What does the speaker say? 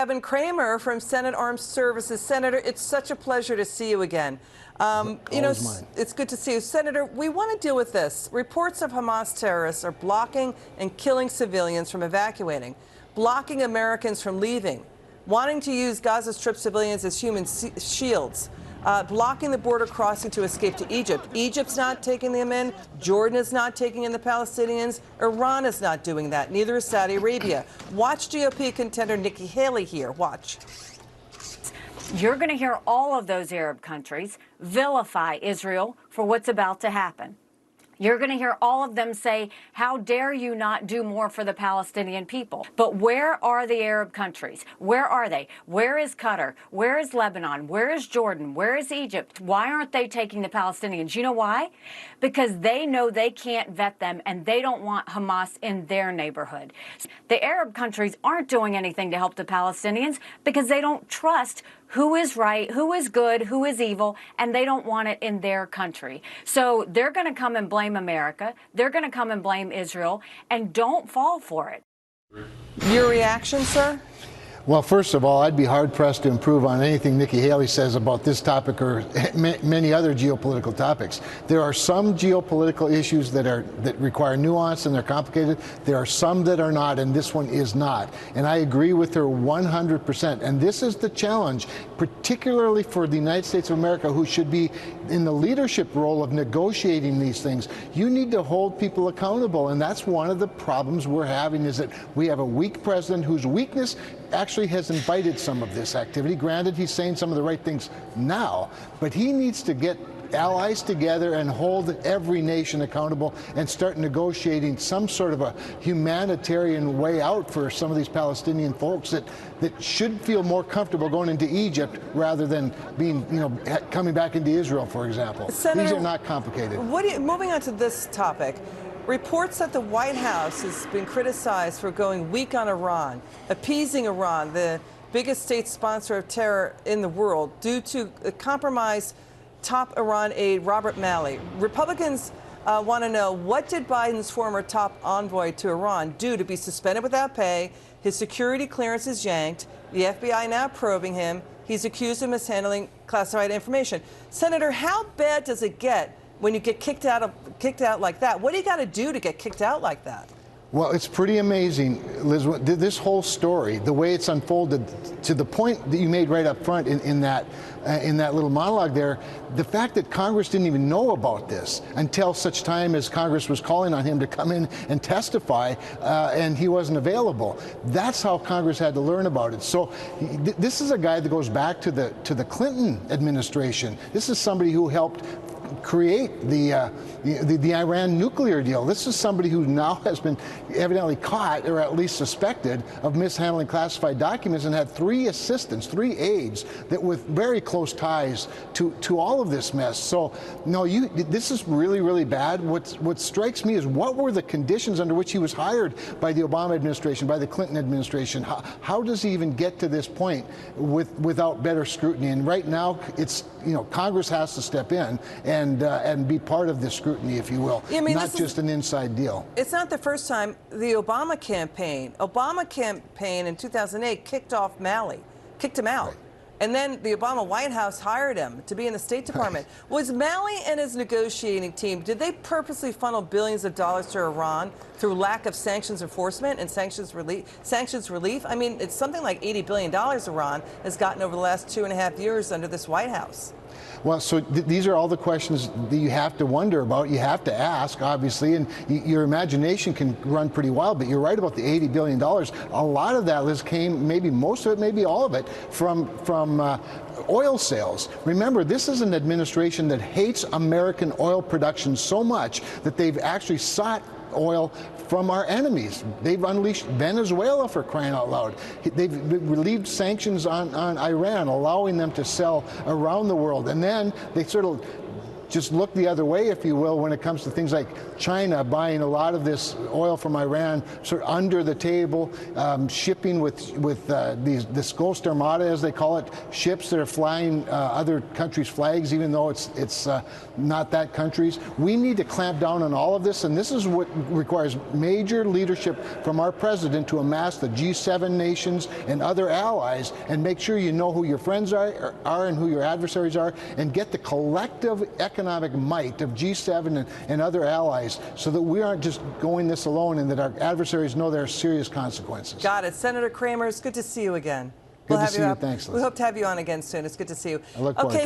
Kevin Cramer from Senate Armed Services. Senator, it's such a pleasure to see you again. It's good to see you. Senator, we want to deal with this. Reports of Hamas terrorists are blocking and killing civilians from evacuating, blocking Americans from leaving, wanting to use Gaza Strip civilians as human shields, blocking the border crossing to escape to Egypt. Egypt's not taking them in. Jordan is not taking in the Palestinians. Iran is not doing that. Neither is Saudi Arabia. Watch GOP contender Nikki Haley here. Watch. You're going to hear all of those Arab countries vilify Israel for what's about to happen. You're going to hear all of them say, how dare you not do more for the Palestinian people? But where are the Arab countries? Where are they? Where is Qatar? Where is Lebanon? Where is Jordan? Where is Egypt? Why aren't they taking the Palestinians? You know why? Because they know they can't vet them and they don't want Hamas in their neighborhood. The Arab countries aren't doing anything to help the Palestinians because they don't trust who is right, who is good, who is evil, and they don't want it in their country. So they're going to come and blame America. They're going to come and blame Israel, and don't fall for it. Your reaction, sir? Well, first of all, I'd be hard-pressed to improve on anything Nikki Haley says about this topic or many other geopolitical topics. There are some geopolitical issues that require nuance and they're complicated. There are some that are not, and this one is not. And I agree with her 100%. And this is the challenge, particularly for the United States of America, who should be in the leadership role of negotiating these things. You need to hold people accountable, and that's one of the problems we're having, is that we have a weak president whose weakness actually has invited some of this activity. Granted, he's saying some of the right things now, but he needs to get allies together and hold every nation accountable and start negotiating some sort of a humanitarian way out for some of these Palestinian folks that should feel more comfortable going into Egypt rather than being, coming back into Israel, for example. Senator, these are not complicated. Moving on to this topic. Reports that the White House has been criticized for going weak on Iran, appeasing Iran, the biggest state sponsor of terror in the world, due to compromise top Iran aide Robert Malley. Republicans want to know, what did Biden's former top envoy to Iran do to be suspended without pay? His security clearance is yanked. The FBI now probing him. He's accused of mishandling classified information. Senator, how bad does it get when you get kicked out like that? What do you got to do to get kicked out like that? Well, it's pretty amazing, Liz, this whole story, the way it's unfolded, to the point that you made right up front in that little monologue there, the fact that Congress didn't even know about this until such time as Congress was calling on him to come in and testify, and he wasn't available. That's how Congress had to learn about it. So this is a guy that goes back to the Clinton administration. This is somebody who helped create the Iran nuclear deal. This is somebody who now has been evidently caught, or at least suspected, of mishandling classified documents, and had 3 assistants, 3 aides, that with very close ties to all of this mess. So, no, this is really, really bad. What strikes me is, what were the conditions under which he was hired by the Obama administration, by the Clinton administration? How does he even get to this point without better scrutiny? And right now, it's, Congress has to step in and be part of this scrutiny, if you will, not just an inside deal. It's not the first time the Obama campaign in 2008 kicked off Malley, kicked him out. Right. And then the Obama White House hired him to be in the State Department. Was Malley and his negotiating team, did they purposely funnel billions of dollars to Iran through lack of sanctions enforcement and sanctions relief? I mean, it's something like $80 billion Iran has gotten over the last 2.5 years under this White House. Well, so these are all the questions that you have to wonder about, you have to ask, obviously, and your imagination can run pretty wild, but you're right about the $80 billion. A lot of that, Liz, came, maybe most of it, maybe all of it, from oil sales. Remember, this is an administration that hates American oil production so much that they've actually sought oil from our enemies. They've unleashed Venezuela, for crying out loud. They've relieved sanctions on Iran, allowing them to sell around the world. And then they sort of just look the other way, if you will, when it comes to things like China buying a lot of this oil from Iran sort of under the table, shipping with this Ghost Armada, as they call it, ships that are flying other countries' flags, even though it's not that country's. We need to clamp down on all of this, and this is what requires major leadership from our president to amass the G7 nations and other allies and make sure you know who your friends are and who your adversaries are, and get the collective economic might of G7 and other allies so that we aren't just going this alone and that our adversaries know there are serious consequences. Got it. Senator Cramer, it's good to see you again. Good to see you. Thanks, Liz. We hope to have you on again soon. It's good to see you. I look forward to it.